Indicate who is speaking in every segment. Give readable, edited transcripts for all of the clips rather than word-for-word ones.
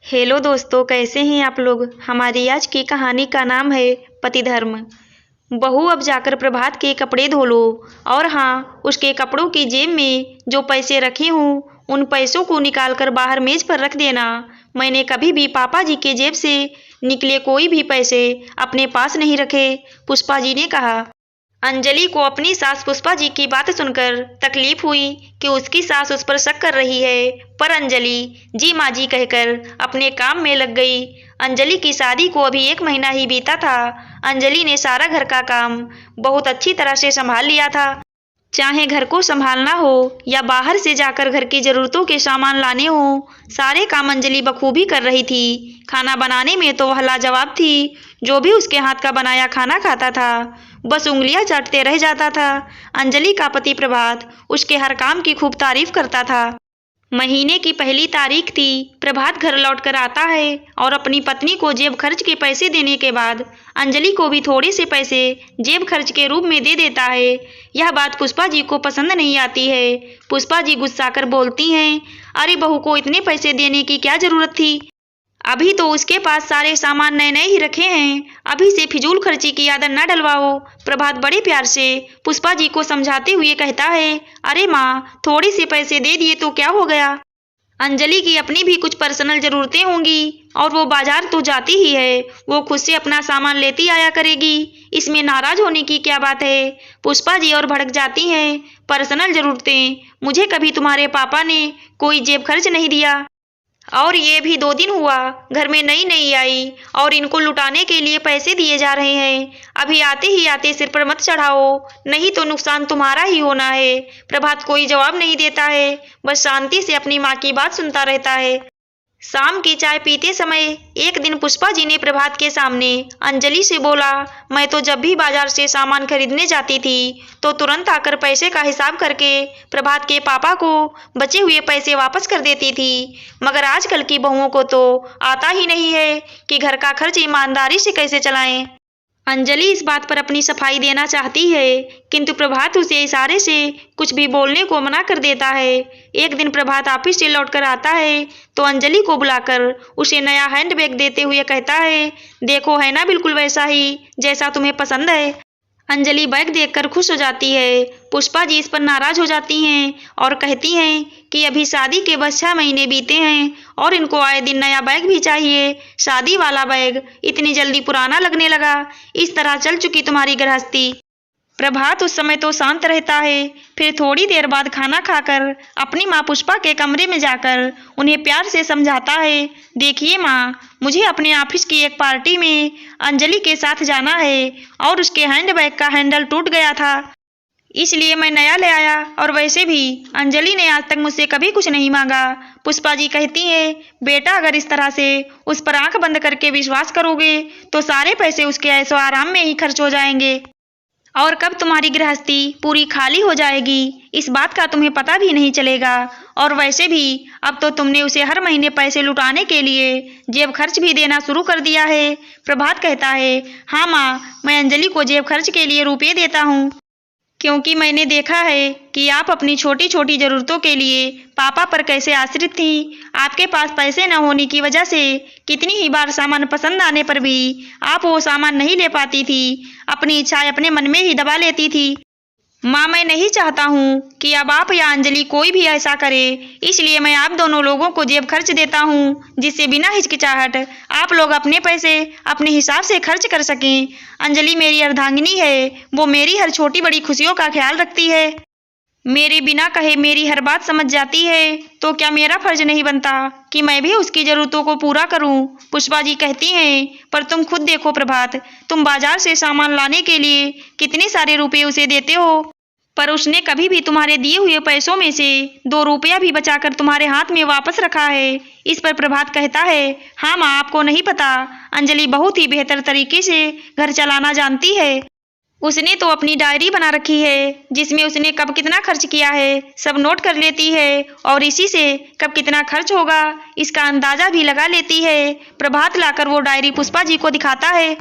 Speaker 1: Hello दोस्तों, कैसे हैं आप लोग। हमारी आज की कहानी का नाम है पतिधर्म। बहू, अब जाकर प्रभात के कपड़े धो लो और हाँ, उसके कपड़ों की जेब में जो पैसे रखे हूँ उन पैसों को निकाल कर बाहर मेज पर रख देना। मैंने कभी भी पापा जी के जेब से निकले कोई भी पैसे अपने पास नहीं रखे, पुष्पा जी ने कहा। अंजलि को अपनी सास पुष्पा जी की बात सुनकर तकलीफ हुई कि उसकी सास उस पर शक कर रही है, पर अंजलि जी माँ जी कहकर अपने काम में लग गई। अंजलि की शादी को अभी 1 महीना ही बीता था। अंजलि ने सारा घर का काम बहुत अच्छी तरह से संभाल लिया था। चाहे घर को संभालना हो या बाहर से जाकर घर की जरूरतों के सामान लाने हो, सारे काम अंजलि बखूबी कर रही थी। खाना बनाने में तो वह लाजवाब थी। जो भी उसके हाथ का बनाया खाना खाता था, बस उंगलियां चाटते रह जाता था। अंजलि का पति प्रभात उसके हर काम की खूब तारीफ करता था। महीने की पहली तारीख थी। प्रभात घर लौटकर आता है और अपनी पत्नी को जेब खर्च के पैसे देने के बाद अंजलि को भी थोड़े से पैसे जेब खर्च के रूप में दे देता है। यह बात पुष्पा जी को पसंद नहीं आती है। पुष्पा जी गुस्सा कर बोलती हैं, अरे बहू को इतने पैसे देने की क्या जरूरत थी। अभी तो उसके पास सारे सामान नए नए ही रखे हैं। अभी से फिजूल खर्ची की आदत न डलवाओ। प्रभात बड़े प्यार से पुष्पा जी को समझाते हुए कहता है, अरे माँ, थोड़े से पैसे दे दिए तो क्या हो गया। अंजलि की अपनी भी कुछ पर्सनल जरूरतें होंगी और वो बाजार तो जाती ही है। वो खुद से अपना सामान लेती आया करेगी, इसमें नाराज होने की क्या बात है। पुष्पा जी और भड़क जाती हैं, पर्सनल जरूरतें, मुझे कभी तुम्हारे पापा ने कोई जेब खर्च नहीं दिया और ये भी 2 दिन हुआ घर में नई नई आई और इनको लुटाने के लिए पैसे दिए जा रहे हैं। अभी आते ही आते सिर पर मत चढ़ाओ, नहीं तो नुकसान तुम्हारा ही होना है। प्रभात कोई जवाब नहीं देता है, बस शांति से अपनी माँ की बात सुनता रहता है। शाम की चाय पीते समय एक दिन पुष्पा जी ने प्रभात के सामने अंजलि से बोला, मैं तो जब भी बाजार से सामान खरीदने जाती थी तो तुरंत आकर पैसे का हिसाब करके प्रभात के पापा को बचे हुए पैसे वापस कर देती थी, मगर आजकल की बहुओं को तो आता ही नहीं है कि घर का खर्च ईमानदारी से कैसे चलाएं। अंजलि इस बात पर अपनी सफाई देना चाहती है, किंतु प्रभात उसे इशारे से कुछ भी बोलने को मना कर देता है। एक दिन प्रभात ऑफिस से लौटकर आता है तो अंजलि को बुलाकर उसे नया हैंडबैग देते हुए कहता है, देखो है ना बिल्कुल वैसा ही जैसा तुम्हें पसंद है। अंजलि बैग देखकर खुश हो जाती है। पुष्पा जी इस पर नाराज हो जाती हैं और कहती हैं कि अभी शादी के बस 6 महीने बीते हैं और इनको आए दिन नया बैग भी चाहिए। शादी वाला बैग इतनी जल्दी पुराना लगने लगा। इस तरह चल चुकी तुम्हारी गृहस्थी। प्रभात उस समय तो शांत रहता है, फिर थोड़ी देर बाद खाना खाकर अपनी माँ पुष्पा के कमरे में जाकर उन्हें प्यार से समझाता है, देखिए माँ, मुझे अपने ऑफिस की एक पार्टी में अंजलि के साथ जाना है और उसके हैंडबैग का हैंडल टूट गया था, इसलिए मैं नया ले आया। और वैसे भी अंजलि ने आज तक मुझसे कभी कुछ नहीं मांगा। पुष्पा जी कहती है, बेटा अगर इस तरह से उस पर आंख बंद करके विश्वास करोगे तो सारे पैसे उसके ऐशो आराम में ही खर्च हो जाएंगे और कब तुम्हारी गृहस्थी पूरी खाली हो जाएगी इस बात का तुम्हें पता भी नहीं चलेगा। और वैसे भी अब तो तुमने उसे हर महीने पैसे लुटाने के लिए जेब खर्च भी देना शुरू कर दिया है। प्रभात कहता है, हाँ माँ, मैं अंजलि को जेब खर्च के लिए रुपये देता हूँ, क्योंकि मैंने देखा है कि आप अपनी छोटी छोटी ज़रूरतों के लिए पापा पर कैसे आश्रित थी। आपके पास पैसे न होने की वजह से कितनी ही बार सामान पसंद आने पर भी आप वो सामान नहीं ले पाती थी, अपनी इच्छाएं अपने मन में ही दबा लेती थी। माँ, मैं नहीं चाहता हूँ कि अब आप या अंजलि कोई भी ऐसा करे, इसलिए मैं आप दोनों लोगों को जेब खर्च देता हूँ, जिससे बिना हिचकिचाहट आप लोग अपने पैसे अपने हिसाब से खर्च कर सकें। अंजलि मेरी अर्धांगिनी है, वो मेरी हर छोटी बड़ी खुशियों का ख्याल रखती है, मेरे बिना कहे मेरी हर बात समझ जाती है, तो क्या मेरा फर्ज नहीं बनता कि मैं भी उसकी जरूरतों को पूरा करूं। पुष्पा जी कहती हैं, पर तुम खुद देखो प्रभात, तुम बाजार से सामान लाने के लिए कितने सारे रुपए उसे देते हो, पर उसने कभी भी तुम्हारे दिए हुए पैसों में से 2 रुपया भी बचाकर तुम्हारे हाथ में वापस रखा है। इस पर प्रभात कहता है, हाँ माँ, आपको नहीं पता, अंजलि बहुत ही बेहतर तरीके से घर चलाना जानती है। उसने तो अपनी डायरी बना रखी है जिसमें उसने कब कितना खर्च किया है सब नोट कर लेती है और इसी से कब कितना खर्च होगा इसका अंदाजा भी लगा लेती है। प्रभात लाकर वो डायरी पुष्पा जी को दिखाता है।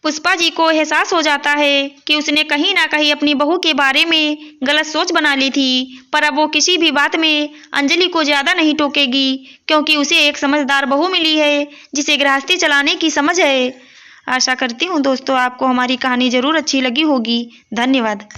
Speaker 1: पुष्पा जी को एहसास हो जाता है कि उसने कहीं ना कहीं अपनी बहू के बारे में गलत सोच बना ली थी, पर अब वो किसी भी बात में अंजलि को ज़्यादा नहीं टोकेगी, क्योंकि उसे एक समझदार बहू मिली है जिसे गृहस्थी चलाने की समझ है। आशा करती हूँ दोस्तों आपको हमारी कहानी ज़रूर अच्छी लगी होगी। धन्यवाद।